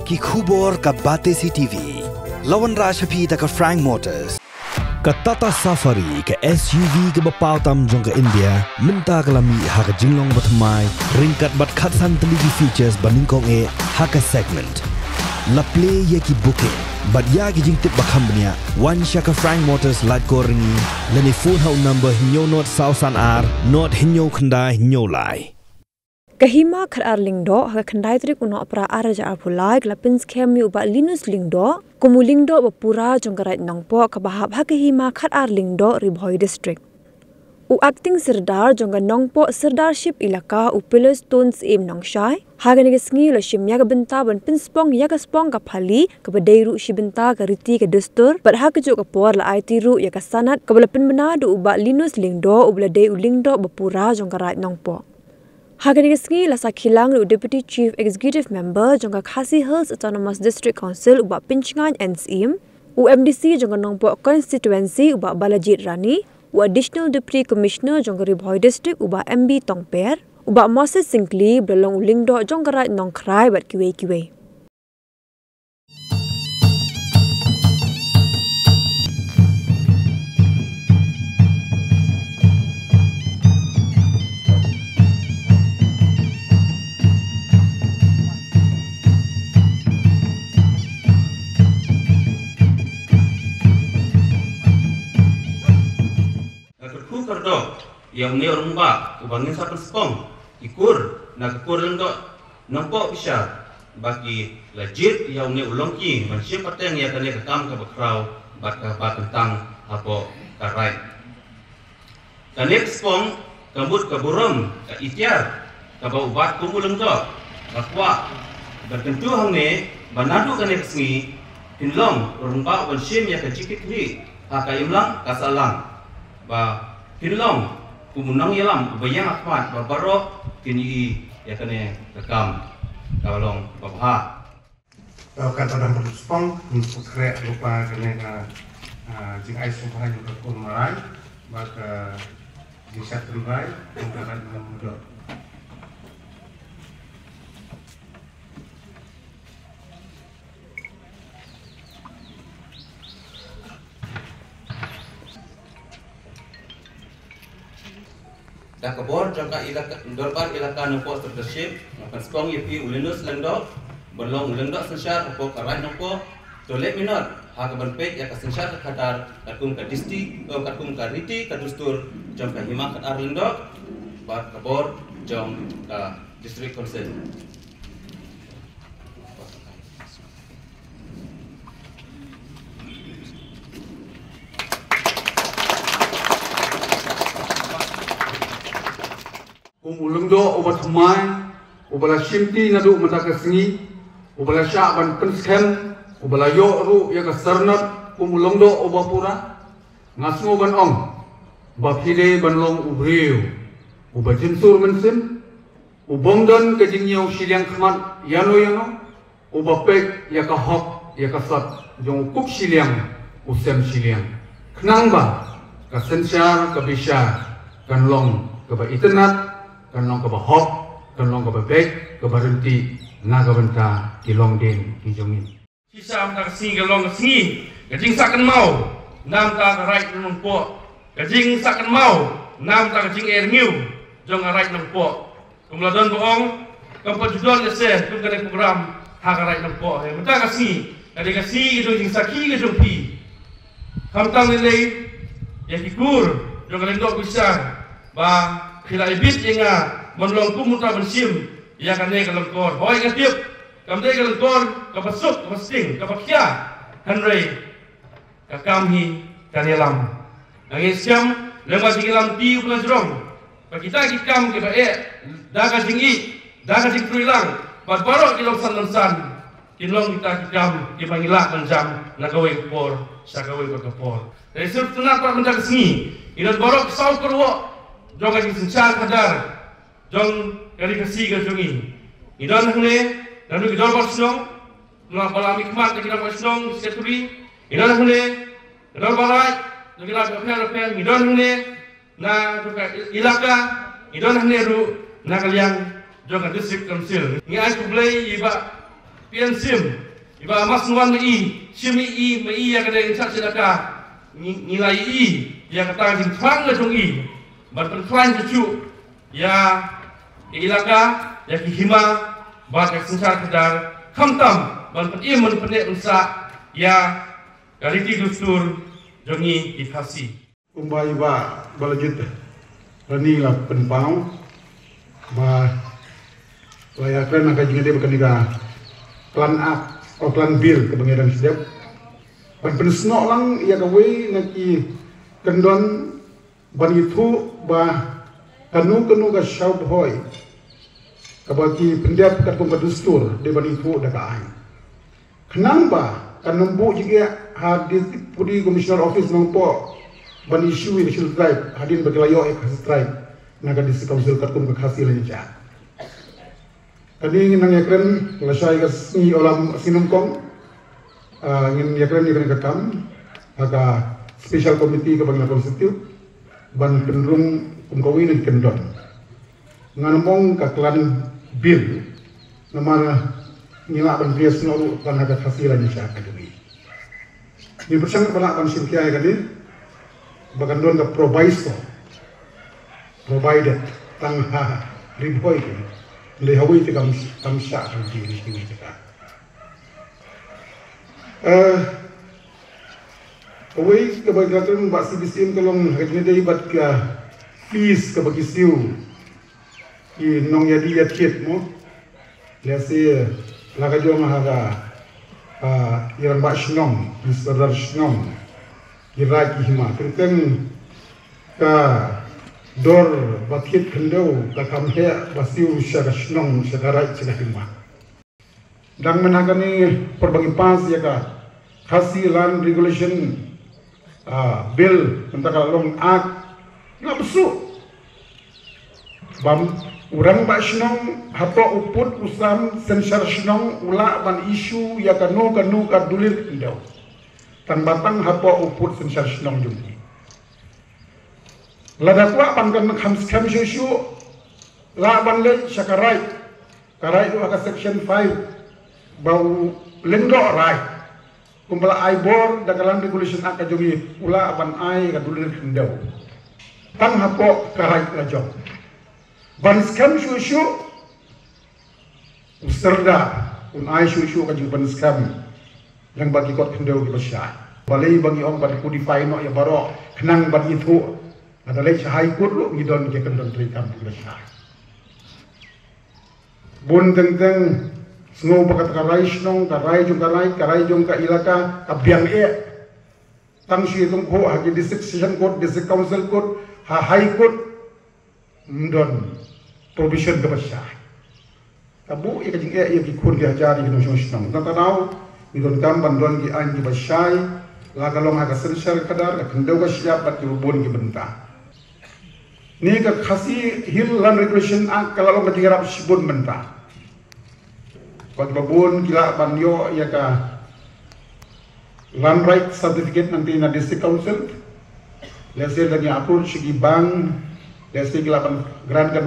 ki khubor ka Batesi TV. Lawan Rashapi da ka Frank Motors. Ka Tata Safari ka SUV ka bapau tam jong ka India. Minta ka lami ha ka jinglong batmai. Ringkat bat khatsan teligi features baningkong e ha ka segment. La play ye ki booking. But ya ki jing tip ba company one shaka Frank Motors light ko ringi. Lani phone hau number hinyo not Sausan R not hinyo khandai hinyo lai. Kahima khar lingdo ha khandai trik uno apra araja apulai glapins khemi uba linus lingdo kumu lingdo ba pura jongkarai nangpo ka bahab ha kahima khar lingdo ribhoi district u acting sirdar jonga nongpo sirdarship ilaka u pillar stones em nongshai hagani gesngi lo shimya ga benta ban pinspong ya ga spong ka phali ka badairu shibenta ka riti ka dustur par ha ka jo ka por la it ru ya ka sanat ka balapin banadu uba linus lingdo ubla dei u lingdo ba pura jongkarai nongpo hagani gesngi la sakhilang u deputy chief executive member jonga Khasi Hills Autonomous District Council uba pinchngan NCM u MDC jonga nongpo constituency uba Balajit Rani u additional deputy commissioner jonga Ribhoi district uba MB Tongper uba Moses Singli belong lingdo jongkarai nongkhrai bat kiwe yang ni orang ba ubangin sa spong ikur na kur lendo nampo bisa bagi legit yang ni ulongki manusia pateng ya kan ya kam ka bakrau bat tentang apa karai kanek spong kambut ka buram ka itiar ka ba ubat kumuleng do bakwa bertentu hang ne banadu kanek sngi tinlong orang ba wansim ya ka cikit ni hakayumlang kasalang ba tinlong kumunang yalam bayang akwat babaro kini ya kene rekam kalong babha kata dan berspong untuk krek lupa kene jing ais kumparan juga kumarai maka bisa terbaik untuk kan mudah dah kabor jangka ilaka dorban ilaka nopo leadership akan spong yepi ulinus lendo belong lendo sensar nopo karai nopo tolek minor ha ka banpek ya ka sensar kadar katum ka disti katum ka riti ka dustur jangka hima kadar lendo bat kabor jong ka district council ulungdo obat mai ubala shimti nadu mata kasngi ubala syaban penskem ubala yo ru ya kasarnat ulungdo obapura ngasmo ban ong baphile banlong ubriu ubajensur mensim ubongdan kajingnyau silyang khmat yano ubapek ya kahok ya kasat jong kup silyang usem silyang knangba kasensyar kabisha kanlong kaba internet kanlong kaba hop kanlong kaba bek kaba renti naga benta kilong den kijongin sisa amta kasi galong kasi kajing sakan mau nam ta right nong po kajing sakan mau nam ta kajing erngiu jong right nong po kumladon boong kampajudon lese kum kane program ha right nong po he mata kasi kade kasi jong jing saki jong pi kamtang lele ya kikur jong kalendo bisa ba kila ibit inga monlong kumuta bersim ya kane kalengkor hoy ngatip kamde kalengkor kapasuk kapasting kapakya hanrei kakamhi kanelam angin siam lewat digelam ti uplanjrong pakita kikam ke bae daga jingi daga jing truilang barbaro kilong san kilong kita kikam ke pangila manjam nagawe por sagawe bakapor dari sur tunat pak mendak sengi idan borok sau kerwo jong kajing sencar kadar jong kali kasi ka jongi idan hne dan idol basong la balami kmat kita basong seturi idan hne idol barat kita repair idan hne na ilaka idan hne ru na kaliang jong district council ngi ay kublay iba pian sim iba mas nuan mai sim mai ya kada insak sedaka nilai ya kata jing thang le jong ban pen klan cu ya ilaka ya ki hima ba ka sensar kedar khamtam ban pen men pen unsa ya galiti dustur jongi ikasi umbai ba balajut rani la penpau ba layakkan akan jadi berkeniga plan A atau plan bil ke pengiran sedap ban pensno lang ya gawe naki kendon ban itu ba kanu ka syab hoy kabaki pendap ka dustur de ban itu da ka ai kenang ba kanembu juga hadis pudi komisioner office nongpo ban isu ini sil drive hadin baglayo drive naga di council katum ka hasil ja tadi nang yakren lasai kasni olam sinumkong ngin yakren ni kakam aga special committee ke bangna konstitut ban penrung kumkawi ni kendon nganmong ka klan bil namana ngila ban bias no kan aga hasil ja kadui ni bersang pada kan silkia kali bagandon ka provided tangha riboy kini lehawi te kam sya kan di sini kita away ke bagatan ba sibisim kalong hagni dei bat ka fees ke bagisiu i nong ya di yat mo lese laga jom haga iran ba shnong isradar shnong iraki hima kriten ka dor batkit kendau ka kamhe basiu syara shnong syara hima dang menagani perbagi pas ya ka khasi land regulation bill tentang long act nggak besu bam urang ba shnong hapo uput usam sensor shnong ula ban isu ya kanu ka dulir kendau tan batang hapo uput sensor shnong jumpi lada kwa pangkan kham shushu la ban le shakarai karai itu aka section 5 bau lendo rai kumpala aibor dagalan regulation aka jogi ula ban ai ka dulir kendau tan hapo karai la jong ban skam shushu userda ai shushu ka ban skam yang bagi kot kendau ki basya balai bagi ong ban kodify no ya baro kenang ban itu ada lagi high court lu ngidon ke kendon tri kampung besar bun teng snow pakat karai snong karai jong ka ilaka ka biang tang shi tung ko hagi district session court district council court high court ndon provision ke besar tabu ia kajing ia ki kun dia jari ki nong snong ta tau ngidon kam bandon ki an ki basai la kalong ha ka sensor kadar ka kendau ka siap bat bun ki bentang ni ka khasi hill land regulation act kalau lo ketinggalan sibun mentah bagi babun gila banyo ya ka land right certificate nanti na district council lese lagi approve sigi bank lese gila ban grant ka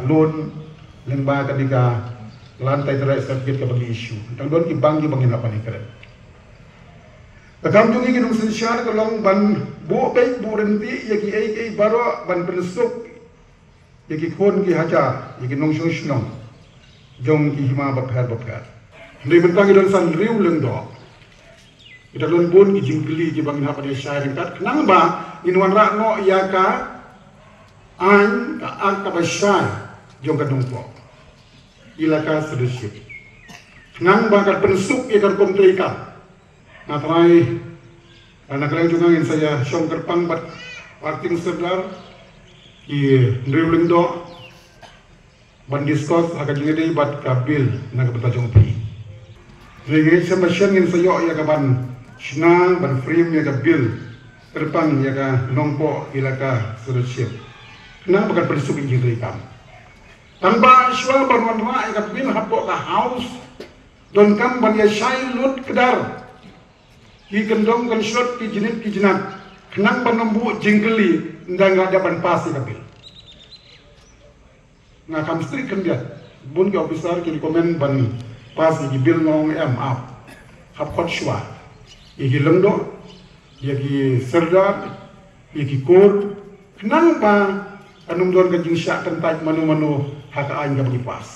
loan lemba ka diga land title right certificate ka bagi issue tang don ki bank ki bangin apa ni keren Takam jungi kinung sensyar kalong ban bu baik bu renti yaki ai baro ban pensuk yaki kon ki hajar yaki nong snong jong ki hima bapher ndi bentang idon san riu lendo ita lon bon ki jingli ki bangin hapa de syair kat kenang ba inwan ra no yaka an ka ak ka basyai jong ka dongpo ilaka sedesip kenang ba ka pensuk ya ka komplika Natrai anak lain juga ingin saya syongker pang bat parting serdar di dribbling do ban diskos akan jadi bat kabil nak bertajung pi. Jadi saya ingin saya ya kaban shna ban frame ya kabil terpang ya ka nongpo ilaka solution. Kenapa bukan bersuk injili kam? Tanpa syua ban wanra ya kabil hapo ka house don kam ban ya syai lut kedar. Ki kendong kan shot ki jinat kenang panembu jingkeli ndang ada ban pasi kabil na kam strik kan dia bun ki officer ki komen ban pas gi bil ngong out hab khot shwa gi lengdo gi serdar gi kor nang pa anum don ka jing syak tentaj manu haka ain ga bagi pas